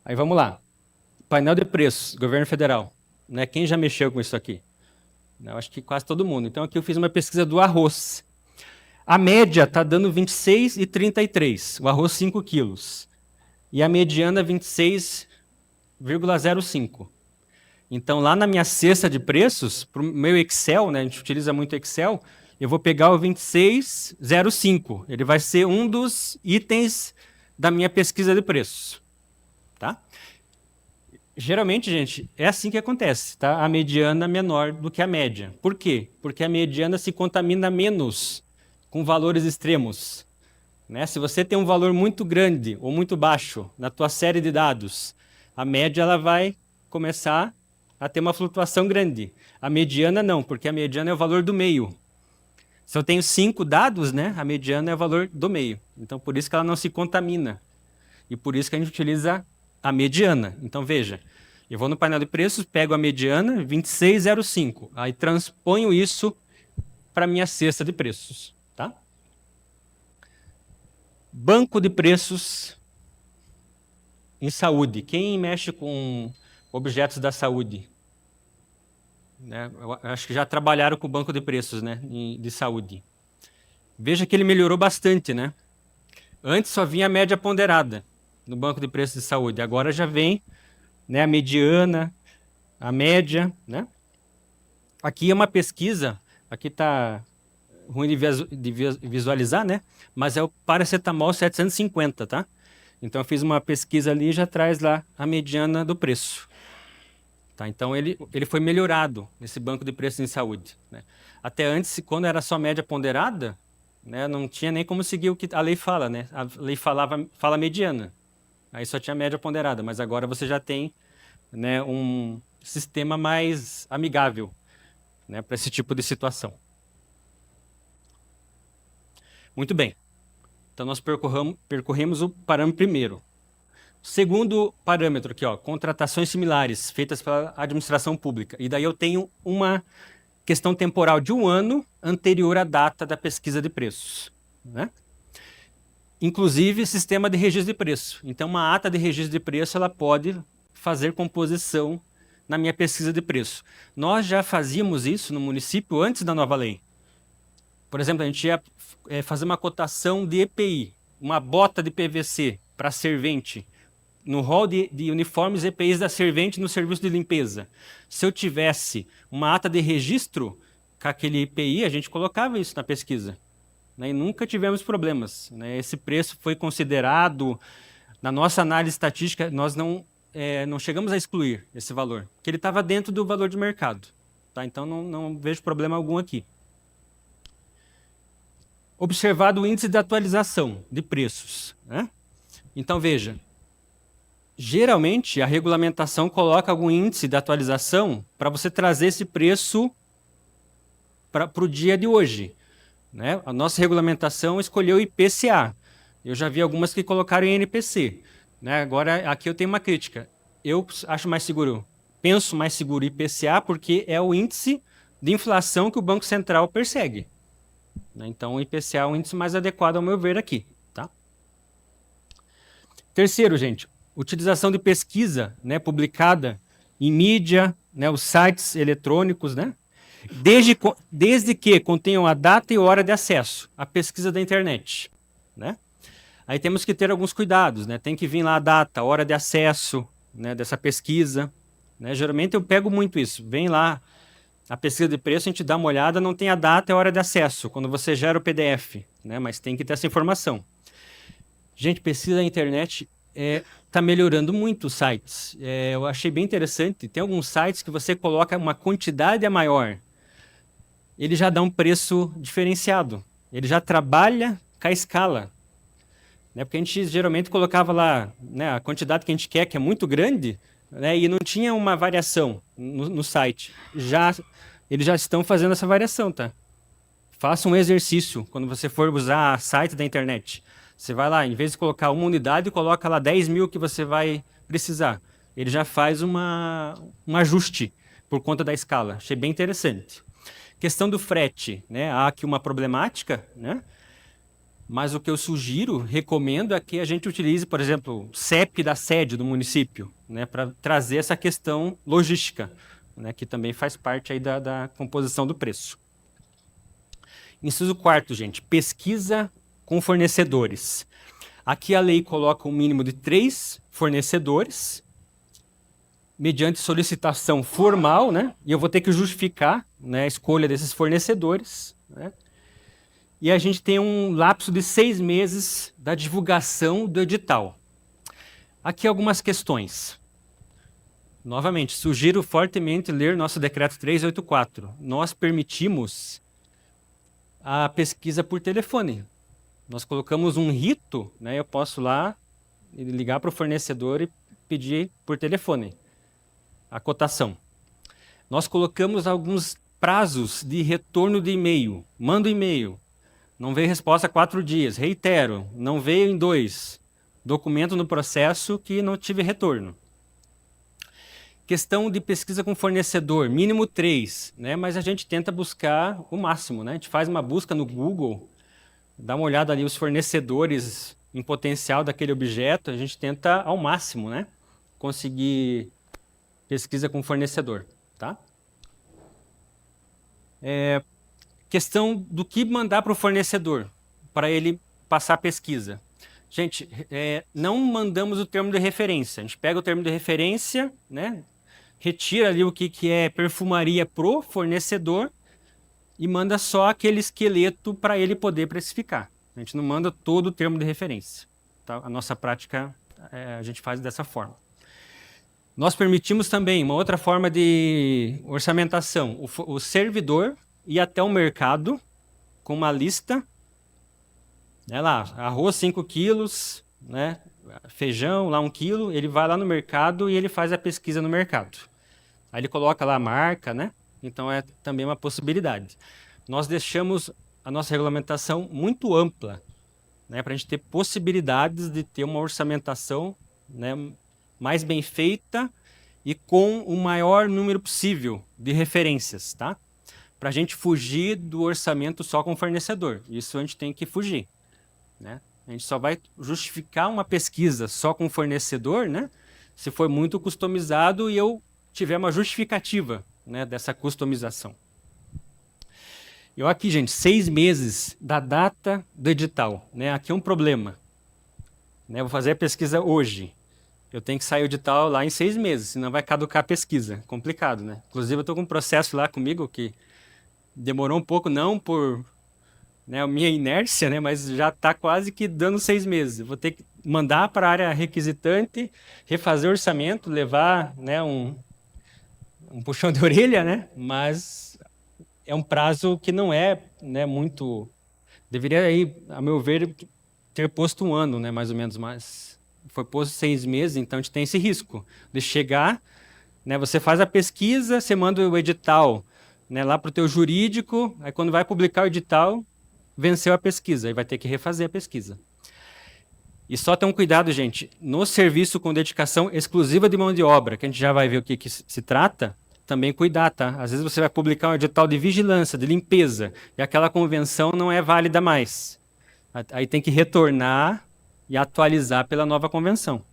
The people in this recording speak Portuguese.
Aí vamos lá. Painel de preços, governo federal. Né? Quem já mexeu com isso aqui? Eu acho que quase todo mundo. Então aqui eu fiz uma pesquisa do arroz. A média está dando 26,33, o arroz 5 quilos. E a mediana 26,05. Então lá na minha cesta de preços, para o meu Excel, né, a gente utiliza muito Excel, eu vou pegar o 26,05. Ele vai ser um dos itens da minha pesquisa de preços. Tá? Geralmente, gente, é assim que acontece, tá? A mediana menor do que a média. Por quê? Porque a mediana se contamina menos com valores extremos. Né? Se você tem um valor muito grande ou muito baixo na tua série de dados, a média ela vai começar a ter uma flutuação grande. A mediana não, porque a mediana é o valor do meio. Se eu tenho 5 dados, né, a mediana é o valor do meio. Então, por isso que ela não se contamina. E por isso que a gente utiliza a mediana. Então, veja, eu vou no painel de preços, pego a mediana, 26,05. Aí transponho isso para a minha cesta de preços. Tá? Banco de preços em saúde. Quem mexe com objetos da saúde? Né? Eu acho que já trabalharam com o banco de preços, né, de saúde. Veja que ele melhorou bastante, né? Antes só vinha a média ponderada no banco de preços de saúde. Agora já vem, né, a mediana, a média, né? Aqui é uma pesquisa, aqui está ruim de visualizar, né? Mas é o paracetamol 750, tá? Então eu fiz uma pesquisa ali e já traz lá a mediana do preço. Tá? Então ele foi melhorado nesse banco de preços em saúde. Né? Até antes, quando era só média ponderada, né, não tinha nem como seguir o que a lei fala, né? A lei fala mediana. Aí só tinha média ponderada, mas agora você já tem, né, um sistema mais amigável, né, para esse tipo de situação. Muito bem. Então nós percorremos o parâmetro primeiro. Segundo parâmetro aqui, ó, contratações similares feitas pela administração pública. E daí eu tenho uma questão temporal de 1 ano anterior à data da pesquisa de preços. Né? Inclusive, sistema de registro de preço. Então, uma ata de registro de preço ela pode fazer composição na minha pesquisa de preço. Nós já fazíamos isso no município antes da nova lei. Por exemplo, a gente ia fazer uma cotação de EPI, uma bota de PVC para servente, no rol de uniformes EPIs da servente no serviço de limpeza. Se eu tivesse uma ata de registro com aquele EPI, a gente colocava isso na pesquisa. Né? E nunca tivemos problemas. Né? Esse preço foi considerado, na nossa análise estatística, nós não chegamos a excluir esse valor, porque ele estava dentro do valor de mercado. Tá? Então não vejo problema algum aqui. Observado o índice de atualização de preços. Né? Então, veja, geralmente a regulamentação coloca algum índice de atualização para você trazer esse preço para o dia de hoje. Né? A nossa regulamentação escolheu IPCA. Eu já vi algumas que colocaram em NPC. Né? Agora, aqui eu tenho uma crítica. Eu acho mais seguro, penso mais seguro IPCA porque é o índice de inflação que o Banco Central persegue. Né? Então, o IPCA é o índice mais adequado, ao meu ver, aqui. Tá? Terceiro, gente, utilização de pesquisa, né, publicada em mídia, né, os sites eletrônicos, né, desde que contenham a data e hora de acesso à pesquisa da internet. Né? Aí temos que ter alguns cuidados, né? Tem que vir lá a data, a hora de acesso, né, dessa pesquisa. Né? Geralmente eu pego muito isso. Vem lá a pesquisa de preço, a gente dá uma olhada, não tem a data e a hora de acesso, quando você gera o PDF, né? Mas tem que ter essa informação. Gente, pesquisa na internet está melhorando muito os sites. Eu achei bem interessante. Tem alguns sites que você coloca uma quantidade a maior. Ele já dá um preço diferenciado. Ele já trabalha com a escala. Né? Porque a gente geralmente colocava lá, né, a quantidade que a gente quer, que é muito grande, né, e não tinha uma variação no site. Eles já estão fazendo essa variação, tá? Faça um exercício quando você for usar site da internet. Você vai lá, em vez de colocar uma unidade, coloca lá 10 mil que você vai precisar. Ele já faz um ajuste por conta da escala. Achei bem interessante. Questão do frete, né? Há aqui uma problemática, né? Mas o que eu sugiro, recomendo, é que a gente utilize, por exemplo, o CEP da sede do município, né, para trazer essa questão logística, né, que também faz parte aí da composição do preço. Inciso 4º, gente, pesquisa com fornecedores. Aqui a lei coloca um mínimo de 3 fornecedores, mediante solicitação formal, né? E eu vou ter que justificar, né, a escolha desses fornecedores, né? E a gente tem um lapso de 6 meses da divulgação do edital. Aqui algumas questões. Novamente, sugiro fortemente ler nosso decreto 384. Nós permitimos a pesquisa por telefone. Nós colocamos um rito, né? Eu posso lá ligar para o fornecedor e pedir por telefone a cotação. Nós colocamos alguns prazos de retorno de e-mail. Manda o e-mail. Não veio resposta há 4 dias. Reitero, não veio em 2. Documento no processo que não tive retorno. Questão de pesquisa com fornecedor, mínimo 3, né? Mas a gente tenta buscar o máximo, né? A gente faz uma busca no Google, dá uma olhada ali os fornecedores em potencial daquele objeto, a gente tenta ao máximo, né? Conseguir pesquisa com fornecedor, tá? Questão do que mandar para o fornecedor, para ele passar a pesquisa. Gente, não mandamos o termo de referência. A gente pega o termo de referência, né? Retira ali o que é perfumaria pro fornecedor e manda só aquele esqueleto para ele poder precificar. A gente não manda todo o termo de referência. Tá? A nossa prática, a gente faz dessa forma. Nós permitimos também uma outra forma de orçamentação. O servidor ir até o mercado com uma lista, né, lá, arroz 5 quilos, né, feijão lá 1 quilo, ele vai lá no mercado e ele faz a pesquisa no mercado. Aí ele coloca lá a marca, né? Então é também uma possibilidade. Nós deixamos a nossa regulamentação muito ampla, né, para a gente ter possibilidades de ter uma orçamentação, né, mais bem feita e com o maior número possível de referências, tá? Para a gente fugir do orçamento só com o fornecedor. Isso a gente tem que fugir, né? A gente só vai justificar uma pesquisa só com o fornecedor, né, se for muito customizado e eu tiver uma justificativa, né, dessa customização. Eu aqui, gente, 6 meses da data do edital, né? Aqui é um problema, né? Vou fazer a pesquisa hoje. Eu tenho que sair o edital lá em 6 meses, senão vai caducar a pesquisa. Complicado, né? Inclusive, eu estou com um processo lá comigo que demorou um pouco, não por, né, a minha inércia, né, mas já está quase que dando 6 meses. Eu vou ter que mandar para a área requisitante, refazer o orçamento, levar, né, um puxão de orelha, né? Mas é um prazo que não é, né, muito... Deveria, aí, a meu ver, ter posto 1 ano, né, mais ou menos, mas foi posto 6 meses, então a gente tem esse risco de chegar, né, você faz a pesquisa, você manda o edital, né, lá para o teu jurídico, aí quando vai publicar o edital, venceu a pesquisa, aí vai ter que refazer a pesquisa. E só ter um cuidado, gente, no serviço com dedicação exclusiva de mão de obra, que a gente já vai ver o que se trata, também cuidar, tá? Às vezes você vai publicar um edital de vigilância, de limpeza, e aquela convenção não é válida mais. Aí tem que retornar e atualizar pela nova convenção.